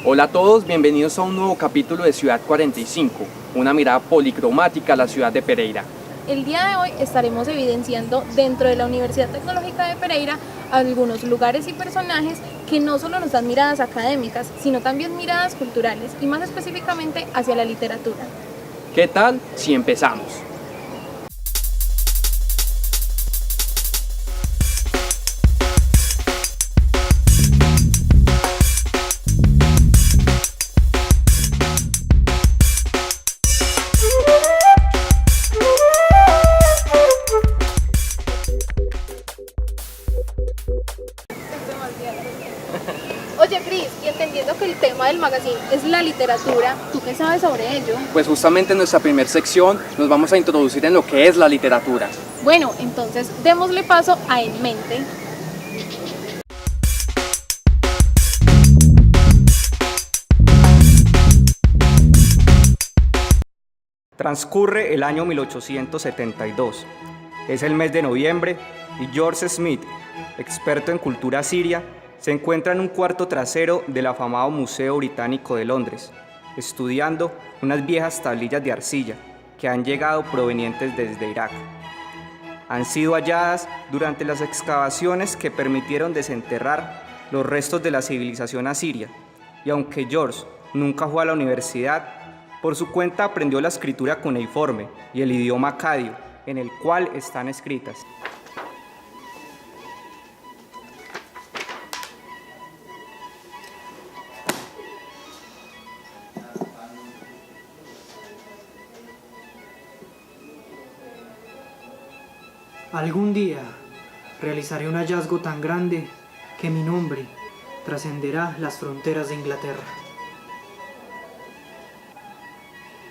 Hola a todos, bienvenidos a un nuevo capítulo de Ciudad 45, una mirada policromática a la ciudad de Pereira. El día de hoy estaremos evidenciando dentro de la Universidad Tecnológica de Pereira algunos lugares y personajes que no solo nos dan miradas académicas, sino también miradas culturales y más específicamente hacia la literatura. ¿Qué tal si empezamos? Oye, Cris, y entendiendo que el tema del magazine es la literatura, ¿tú qué sabes sobre ello? Pues justamente en nuestra primera sección nos vamos a introducir en lo que es la literatura. Bueno, entonces démosle paso a En Mente. Transcurre el año 1872. Es el mes de noviembre y George Smith, experto en cultura siria, se encuentra en un cuarto trasero del afamado Museo Británico de Londres, estudiando unas viejas tablillas de arcilla que han llegado provenientes desde Irak. Han sido halladas durante las excavaciones que permitieron desenterrar los restos de la civilización asiria, y aunque George nunca fue a la universidad, por su cuenta aprendió la escritura cuneiforme y el idioma acadio, en el cual están escritas. Algún día realizaré un hallazgo tan grande que mi nombre trascenderá las fronteras de Inglaterra.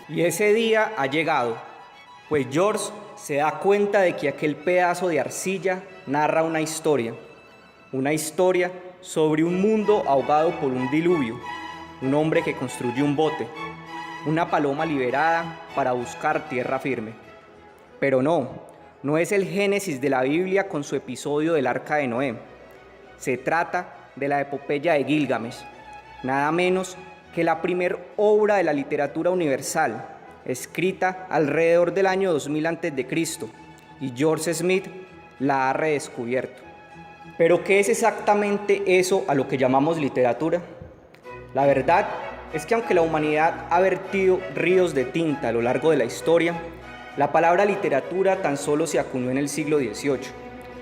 Y ese día ha llegado, pues George se da cuenta de que aquel pedazo de arcilla narra una historia sobre un mundo ahogado por un diluvio, un hombre que construyó un bote, una paloma liberada para buscar tierra firme. Pero no es el Génesis de la Biblia con su episodio del Arca de Noé. Se trata de la epopeya de Gilgamesh, nada menos que la primer obra de la literatura universal, escrita alrededor del año 2000 a.C., y George Smith la ha redescubierto. ¿Pero qué es exactamente eso a lo que llamamos literatura? La verdad es que aunque la humanidad ha vertido ríos de tinta a lo largo de la historia, la palabra literatura tan solo se acuñó en el siglo XVIII,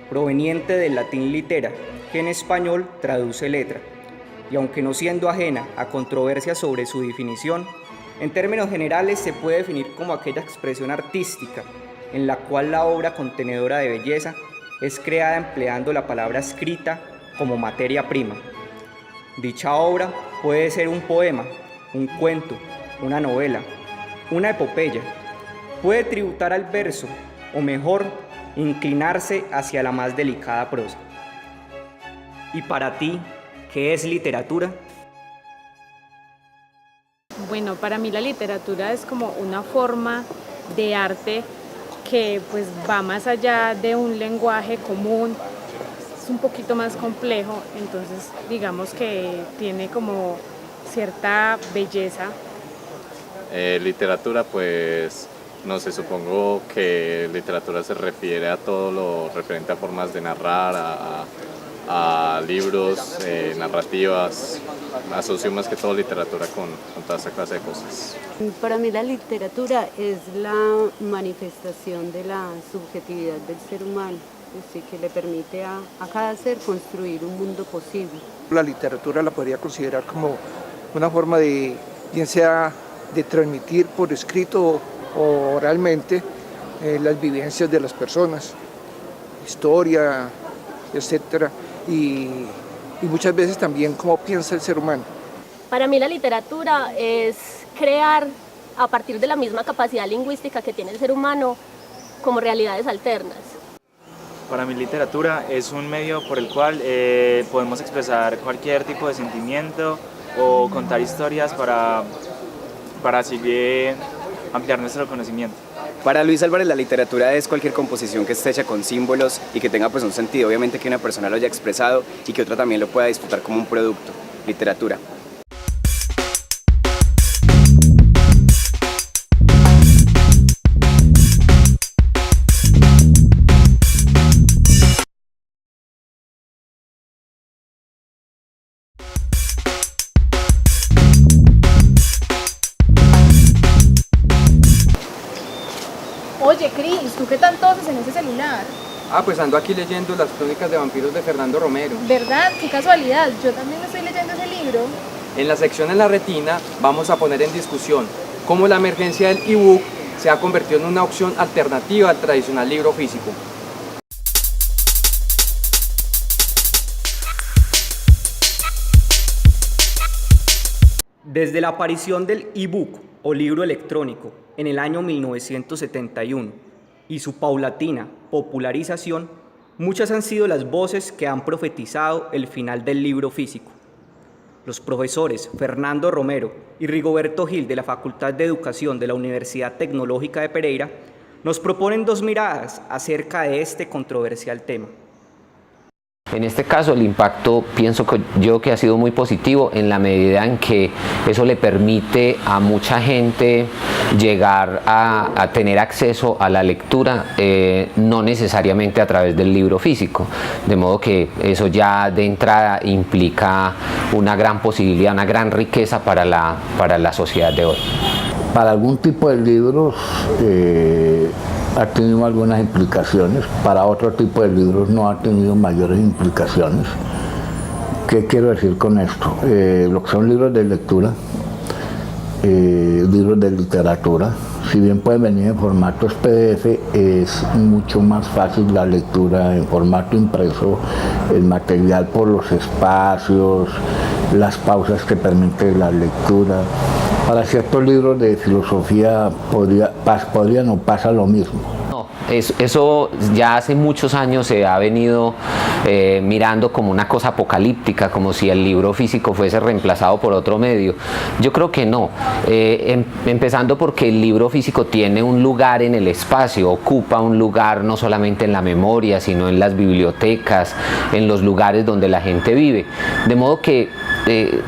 proveniente del latín litera, que en español traduce letra, y aunque no siendo ajena a controversias sobre su definición, en términos generales se puede definir como aquella expresión artística en la cual la obra contenedora de belleza es creada empleando la palabra escrita como materia prima. Dicha obra puede ser un poema, un cuento, una novela, una epopeya. Puede tributar al verso, o mejor, inclinarse hacia la más delicada prosa. ¿Y para ti, qué es literatura? Bueno, para mí la literatura es como una forma de arte que pues va más allá de un lenguaje común, es un poquito más complejo, entonces digamos que tiene como cierta belleza. Literatura, pues no sé, supongo que literatura se refiere a todo lo referente a formas de narrar, a libros, narrativas. Asocio más que todo literatura con toda esa clase de cosas. Para mí la literatura es la manifestación de la subjetividad del ser humano, que le permite a cada ser construir un mundo posible. La literatura la podría considerar como una forma de, bien sea de transmitir por escrito o oralmente las vivencias de las personas, historia, etcétera, y muchas veces también cómo piensa el ser humano. Para mí la literatura es crear a partir de la misma capacidad lingüística que tiene el ser humano como realidades alternas. Para mí literatura es un medio por el cual podemos expresar cualquier tipo de sentimiento o contar historias para así ampliar nuestro conocimiento. Para Luis Álvarez la literatura es cualquier composición que esté hecha con símbolos y que tenga pues un sentido, obviamente que una persona lo haya expresado y que otra también lo pueda disfrutar como un producto, literatura. Oye, Cris, ¿tú qué tanto haces en ese celular? Ah, pues ando aquí leyendo las crónicas de vampiros de Fernando Romero. ¿Verdad? Qué casualidad, yo también estoy leyendo ese libro. En la sección En la Retina vamos a poner en discusión cómo la emergencia del ebook se ha convertido en una opción alternativa al tradicional libro físico. Desde la aparición del ebook o libro electrónico en el año 1971 y su paulatina popularización, muchas han sido las voces que han profetizado el final del libro físico. Los profesores Fernando Romero y Rigoberto Gil de la Facultad de Educación de la Universidad Tecnológica de Pereira nos proponen dos miradas acerca de este controversial tema. En este caso el impacto pienso que ha sido muy positivo en la medida en que eso le permite a mucha gente llegar a tener acceso a la lectura, no necesariamente a través del libro físico, de modo que eso ya de entrada implica una gran posibilidad, una gran riqueza para la sociedad de hoy. Para algún tipo de libros ha tenido algunas implicaciones, para otro tipo de libros no ha tenido mayores implicaciones. ¿Qué quiero decir con esto? Lo que son libros de lectura, libros de literatura, si bien pueden venir en formatos PDF, es mucho más fácil la lectura en formato impreso, el material por los espacios, las pausas que permite la lectura. Para ciertos libros de filosofía podría no pasa lo mismo. No, eso ya hace muchos años se ha venido mirando como una cosa apocalíptica, como si el libro físico fuese reemplazado por otro medio. Yo creo que no, empezando porque el libro físico tiene un lugar en el espacio, ocupa un lugar no solamente en la memoria, sino en las bibliotecas, en los lugares donde la gente vive, de modo que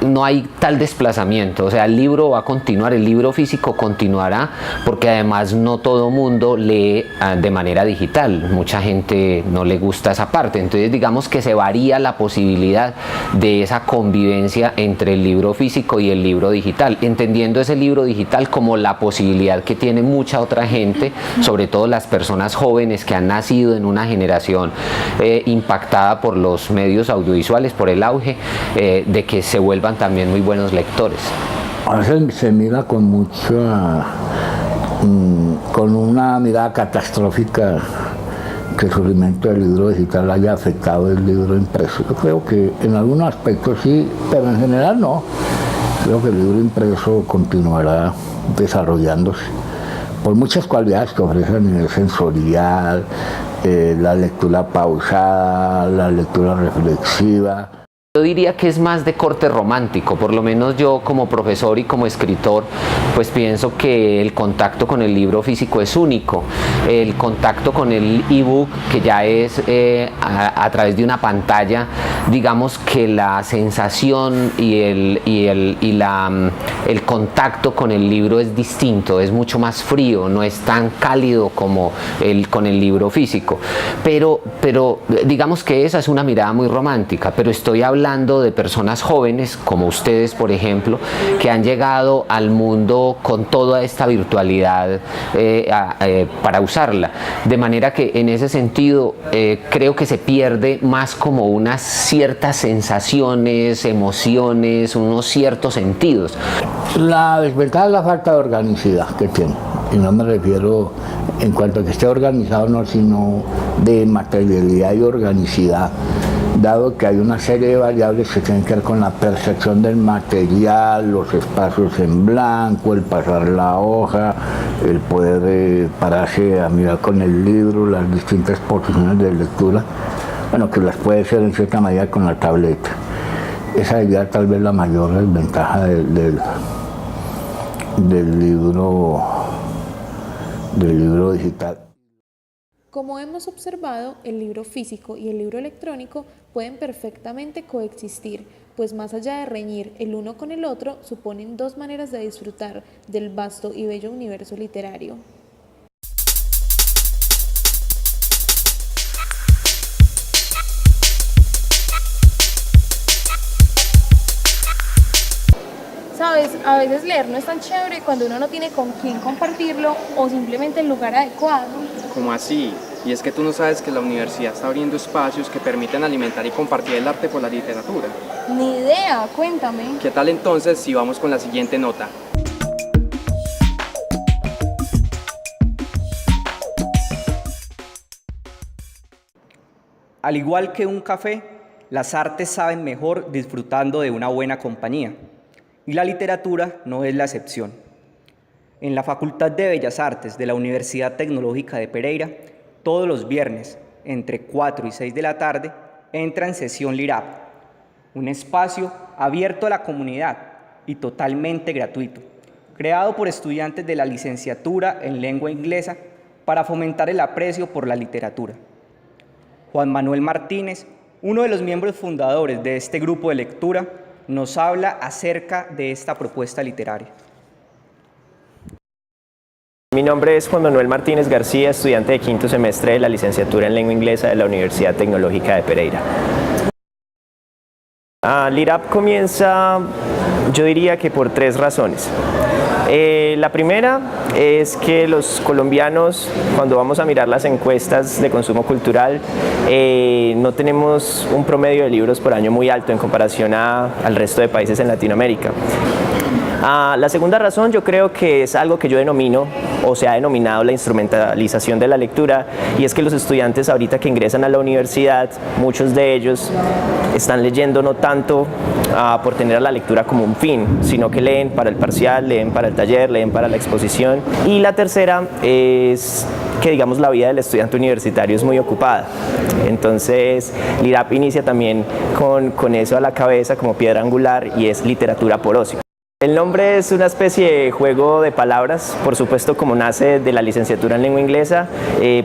no hay tal desplazamiento. O sea, el libro va a continuar, el libro físico continuará, porque además no todo mundo lee de manera digital, mucha gente no le gusta esa parte, entonces digamos que se varía la posibilidad de esa convivencia entre el libro físico y el libro digital, entendiendo ese libro digital como la posibilidad que tiene mucha otra gente, sobre todo las personas jóvenes que han nacido en una generación impactada por los medios audiovisuales, por el auge, de que se vuelvan también muy buenos lectores. Ahora se mira con una mirada catastrófica que el surgimiento del libro digital haya afectado el libro impreso. Yo creo que en algunos aspectos sí, pero en general no. Creo que el libro impreso continuará desarrollándose por muchas cualidades que ofrece a nivel sensorial, la lectura pausada, la lectura reflexiva. Yo diría que es más de corte romántico, por lo menos yo como profesor y como escritor, pues pienso que el contacto con el libro físico es único. El contacto con el ebook, que ya es a través de una pantalla, digamos que la sensación y el contacto con el libro es distinto, es mucho más frío, no es tan cálido como con el libro físico. Pero digamos que esa es una mirada muy romántica, pero estoy hablando de personas jóvenes como ustedes, por ejemplo, que han llegado al mundo con toda esta virtualidad para usarla, de manera que en ese sentido creo que se pierde más como unas ciertas sensaciones, emociones, unos ciertos sentidos. La desventaja es la falta de organicidad que tiene, y no me refiero en cuanto a que esté organizado, no, sino de materialidad y organicidad, dado que hay una serie de variables que tienen que ver con la percepción del material, los espacios en blanco, el pasar la hoja, el poder pararse a mirar con el libro, las distintas posiciones de lectura, bueno, que las puede hacer en cierta medida con la tableta. Esa sería tal vez la mayor desventaja del libro digital. Como hemos observado, el libro físico y el libro electrónico pueden perfectamente coexistir, pues más allá de reñir el uno con el otro, suponen dos maneras de disfrutar del vasto y bello universo literario. Sabes, a veces leer no es tan chévere cuando uno no tiene con quién compartirlo o simplemente el lugar adecuado. ¿Cómo así? Y es que tú no sabes que la universidad está abriendo espacios que permiten alimentar y compartir el arte por la literatura. Ni idea, cuéntame. ¿Qué tal entonces si vamos con la siguiente nota? Al igual que un café, las artes saben mejor disfrutando de una buena compañía, y la literatura no es la excepción. En la Facultad de Bellas Artes de la Universidad Tecnológica de Pereira, todos los viernes, entre 4 y 6 de la tarde, entra en sesión LIRAP, un espacio abierto a la comunidad y totalmente gratuito, creado por estudiantes de la licenciatura en lengua inglesa para fomentar el aprecio por la literatura. Juan Manuel Martínez, uno de los miembros fundadores de este grupo de lectura, nos habla acerca de esta propuesta literaria. Mi nombre es Juan Manuel Martínez García, estudiante de quinto semestre de la licenciatura en lengua inglesa de la Universidad Tecnológica de Pereira. LIRAP comienza, yo diría que por 3 razones. La primera es que los colombianos, cuando vamos a mirar las encuestas de consumo cultural, no tenemos un promedio de libros por año muy alto en comparación al resto de países en Latinoamérica. La segunda razón yo creo que es algo que yo denomino, o se ha denominado, la instrumentalización de la lectura, y es que los estudiantes ahorita que ingresan a la universidad, muchos de ellos están leyendo no tanto por tener a la lectura como un fin, sino que leen para el parcial, leen para el taller, leen para la exposición. Y la tercera es que, digamos, la vida del estudiante universitario es muy ocupada. Entonces, LIRAP inicia también con eso a la cabeza como piedra angular, y es literatura por ocio. El nombre es una especie de juego de palabras, por supuesto, como nace de la licenciatura en lengua inglesa,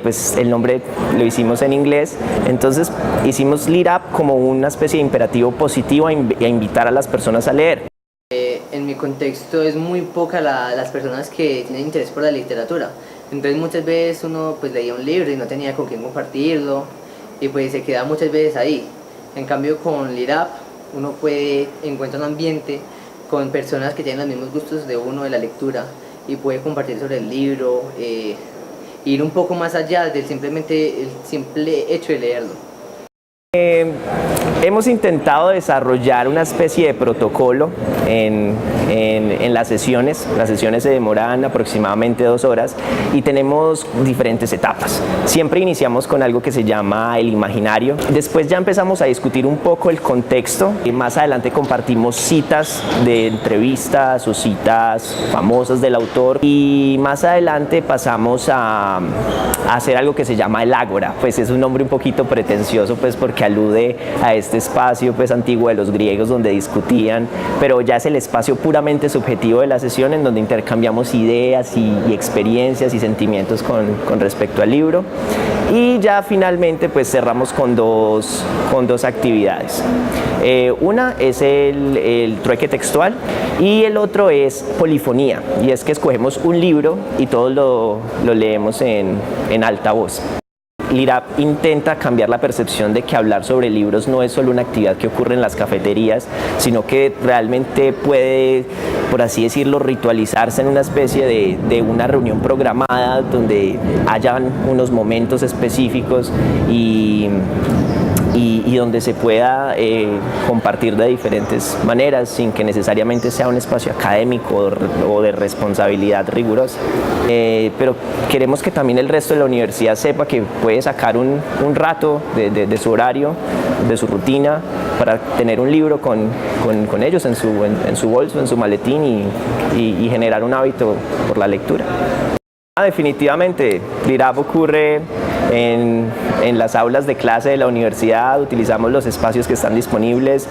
pues el nombre lo hicimos en inglés, entonces hicimos LIRAP como una especie de imperativo positivo a invitar a las personas a leer. En mi contexto es muy poca las personas que tienen interés por la literatura, entonces muchas veces uno pues leía un libro y no tenía con quién compartirlo y pues se queda muchas veces ahí. En cambio con LIRAP uno encuentra un ambiente con personas que tienen los mismos gustos de uno de la lectura y puede compartir sobre el libro, ir un poco más allá del el simple hecho de leerlo. Hemos intentado desarrollar una especie de protocolo en las sesiones. Las sesiones se demoran aproximadamente 2 horas y tenemos diferentes etapas. Siempre iniciamos con algo que se llama el imaginario. Después ya empezamos a discutir un poco el contexto y más adelante compartimos citas de entrevistas o citas famosas del autor, y más adelante pasamos a hacer algo que se llama el ágora. Pues es un nombre un poquito pretencioso, pues porque alude a este espacio pues antiguo de los griegos donde discutían, pero ya es el espacio puramente subjetivo de la sesión en donde intercambiamos ideas y experiencias y sentimientos con respecto al libro, y ya finalmente pues cerramos con dos actividades. Una es el trueque textual y el otro es polifonía, y es que escogemos un libro y todos lo leemos en alta voz. LIRAP intenta cambiar la percepción de que hablar sobre libros no es solo una actividad que ocurre en las cafeterías, sino que realmente puede, por así decirlo, ritualizarse en una especie de una reunión programada donde hayan unos momentos específicos y donde se pueda compartir de diferentes maneras sin que necesariamente sea un espacio académico o de responsabilidad rigurosa. Pero queremos que también el resto de la universidad sepa que puede sacar un rato de su horario, de su rutina, para tener un libro con ellos en su bolso, en su maletín, y generar un hábito por la lectura. Definitivamente, LIRAP ocurre en las aulas de clase de la universidad, utilizamos los espacios que están disponibles,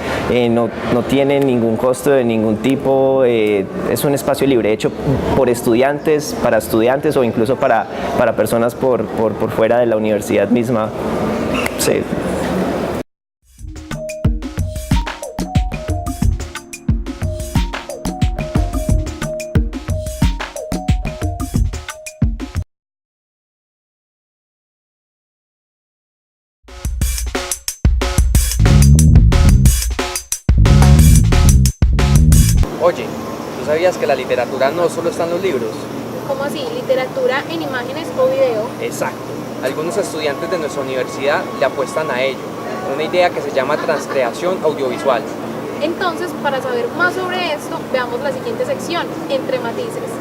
no tiene ningún costo de ningún tipo, es un espacio libre, hecho por estudiantes, para estudiantes o incluso para personas por fuera de la universidad misma. Sí. Oye, sabías que la literatura no solo está en los libros? ¿Cómo así? ¿Literatura en imágenes o video? Exacto. Algunos estudiantes de nuestra universidad le apuestan a ello, una idea que se llama transcreación audiovisual. Entonces, para saber más sobre esto, veamos la siguiente sección, Entre Matices.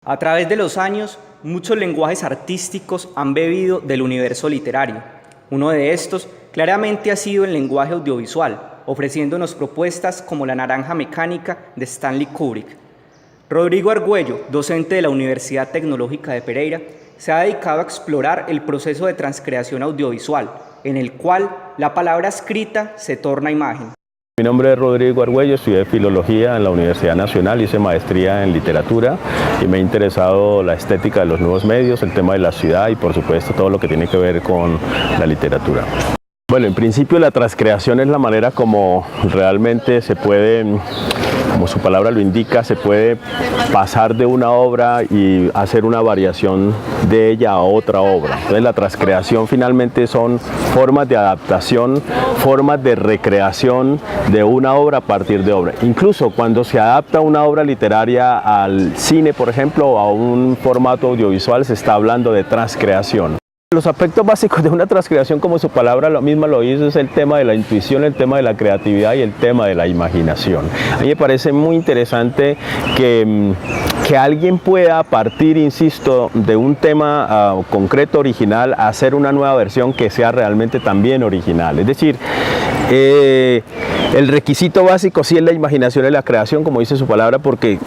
A través de los años, muchos lenguajes artísticos han bebido del universo literario. Uno de estos claramente ha sido el lenguaje audiovisual, ofreciéndonos propuestas como La Naranja Mecánica de Stanley Kubrick. Rodrigo Argüello, docente de la Universidad Tecnológica de Pereira, se ha dedicado a explorar el proceso de transcreación audiovisual, en el cual la palabra escrita se torna imagen. Mi nombre es Rodrigo Argüello, estudié Filología en la Universidad Nacional, hice maestría en Literatura y me ha interesado la estética de los nuevos medios, el tema de la ciudad y por supuesto todo lo que tiene que ver con la literatura. Bueno, en principio la transcreación es la manera como realmente se puede, como su palabra lo indica, se puede pasar de una obra y hacer una variación de ella a otra obra. Entonces la transcreación finalmente son formas de adaptación, formas de recreación de una obra a partir de obra. Incluso cuando se adapta una obra literaria al cine, por ejemplo, o a un formato audiovisual, se está hablando de transcreación. Los aspectos básicos de una transcreación, como su palabra misma lo hizo, es el tema de la intuición, el tema de la creatividad y el tema de la imaginación. A mí me parece muy interesante que alguien pueda partir, insisto, de un tema concreto, original, a hacer una nueva versión que sea realmente también original. Es decir, el requisito básico sí es la imaginación y la creación, como dice su palabra, porque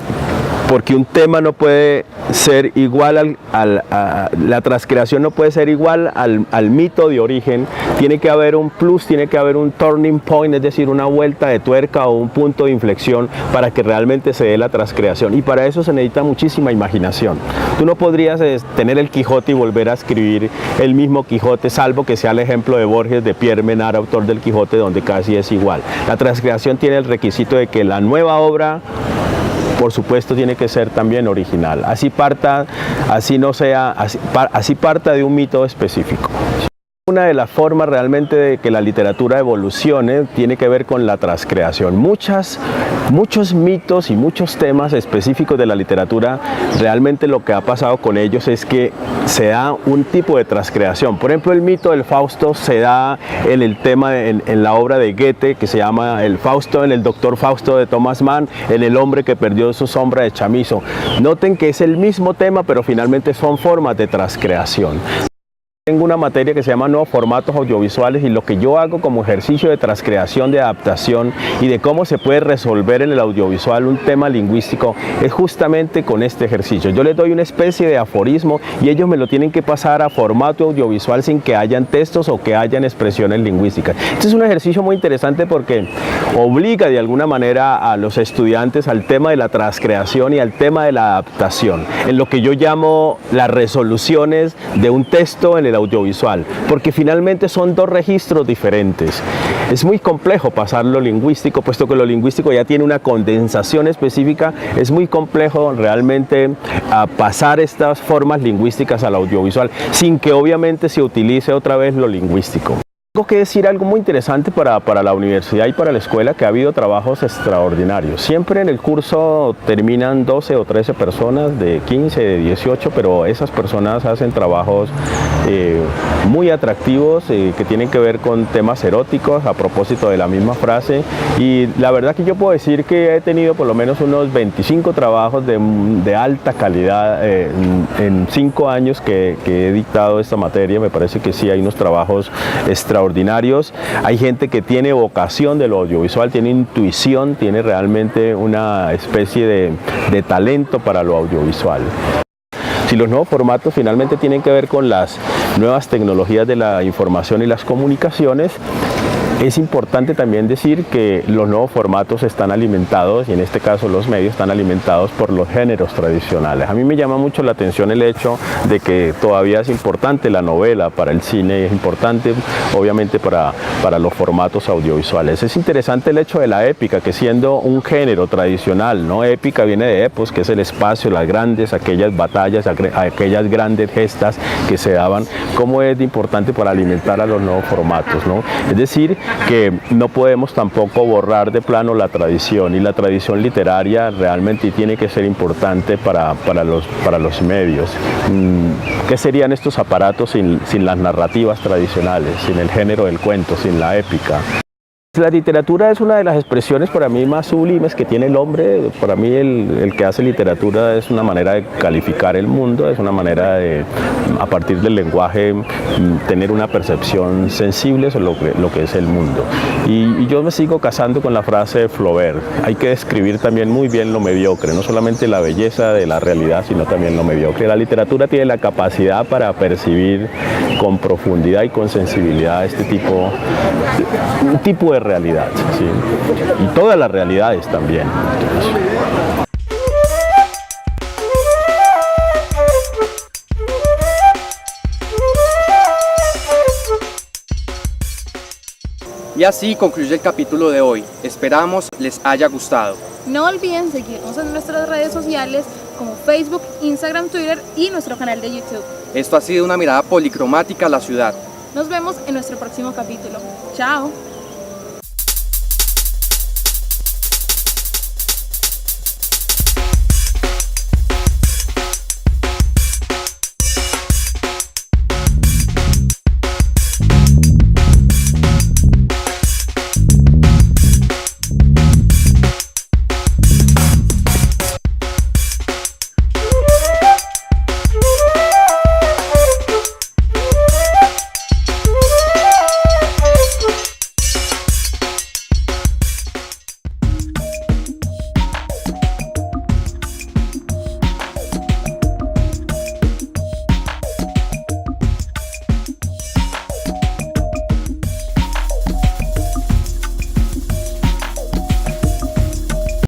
un tema no puede ser igual la transcreación no puede ser igual al mito de origen. Tiene que haber un plus, tiene que haber un turning point, es decir, una vuelta de tuerca o un punto de inflexión para que realmente se dé la transcreación, y para eso se necesita muchísima imaginación. Tú no podrías tener el Quijote y volver a escribir el mismo Quijote, salvo que sea el ejemplo de Borges, de Pierre Menard, autor del Quijote, donde casi es igual. La transcreación tiene el requisito de que la nueva obra, por supuesto, tiene que ser también original. Así parta de un mito específico. Una de las formas realmente de que la literatura evolucione tiene que ver con la transcreación. Muchos mitos y muchos temas específicos de la literatura, realmente lo que ha pasado con ellos es que se da un tipo de transcreación. Por ejemplo, el mito del Fausto se da en el tema, en la obra de Goethe, que se llama El Fausto, en el Doctor Fausto de Thomas Mann, en El hombre que perdió su sombra de Chamizo. Noten que es el mismo tema, pero finalmente son formas de transcreación. Tengo una materia que se llama Nuevos Formatos Audiovisuales, y lo que yo hago como ejercicio de transcreación, de adaptación y de cómo se puede resolver en el audiovisual un tema lingüístico es justamente con este ejercicio. Yo les doy una especie de aforismo y ellos me lo tienen que pasar a formato audiovisual sin que hayan textos o que hayan expresiones lingüísticas. Este es un ejercicio muy interesante porque obliga de alguna manera a los estudiantes al tema de la transcreación y al tema de la adaptación, en lo que yo llamo las resoluciones de un texto en el audiovisual, porque finalmente son dos registros diferentes. Es muy complejo pasar lo lingüístico, puesto que lo lingüístico ya tiene una condensación específica. Es muy complejo realmente pasar estas formas lingüísticas al audiovisual, sin que obviamente se utilice otra vez lo lingüístico. Tengo que decir algo muy interesante para la universidad y para la escuela, que ha habido trabajos extraordinarios. Siempre en el curso terminan 12 o 13 personas, de 15, de 18, pero esas personas hacen trabajos muy atractivos que tienen que ver con temas eróticos, a propósito de la misma frase. Y la verdad que yo puedo decir que he tenido por lo menos unos 25 trabajos de alta calidad en 5 años que he dictado esta materia. Me parece que sí hay unos trabajos extraordinarios. Hay gente que tiene vocación de lo audiovisual, tiene intuición, tiene realmente una especie de talento para lo audiovisual. Si los nuevos formatos finalmente tienen que ver con las nuevas tecnologías de la información y las comunicaciones, Es importante también decir que los nuevos formatos están alimentados, y en este caso los medios están alimentados por los géneros tradicionales. A mí me llama mucho la atención el hecho de que todavía es importante la novela para el cine, es importante obviamente para los formatos audiovisuales. Es interesante el hecho de la épica, que siendo un género tradicional, ¿no? Épica viene de epos, que es el espacio, las grandes, aquellas batallas, aquellas grandes gestas que se daban, cómo es importante para alimentar a los nuevos formatos, ¿no? Es decir, que no podemos tampoco borrar de plano la tradición, y la tradición literaria realmente tiene que ser importante para los medios. ¿Qué serían estos aparatos sin las narrativas tradicionales, sin el género del cuento, sin la épica? La literatura es una de las expresiones para mí más sublimes que tiene el hombre. Para mí el que hace literatura es una manera de calificar el mundo, es una manera de, a partir del lenguaje, tener una percepción sensible sobre lo que es el mundo. Y yo me sigo casando con la frase de Flaubert: hay que describir también muy bien lo mediocre, no solamente la belleza de la realidad, sino también lo mediocre. La literatura tiene la capacidad para percibir con profundidad y con sensibilidad un tipo de realidad, ¿sí? Y todas las realidades también. Y así concluye el capítulo de hoy. Esperamos les haya gustado. No olviden seguirnos en nuestras redes sociales como Facebook, Instagram, Twitter y nuestro canal de YouTube. Esto ha sido una mirada policromática a la ciudad. Nos vemos en nuestro próximo capítulo. ¡Chao!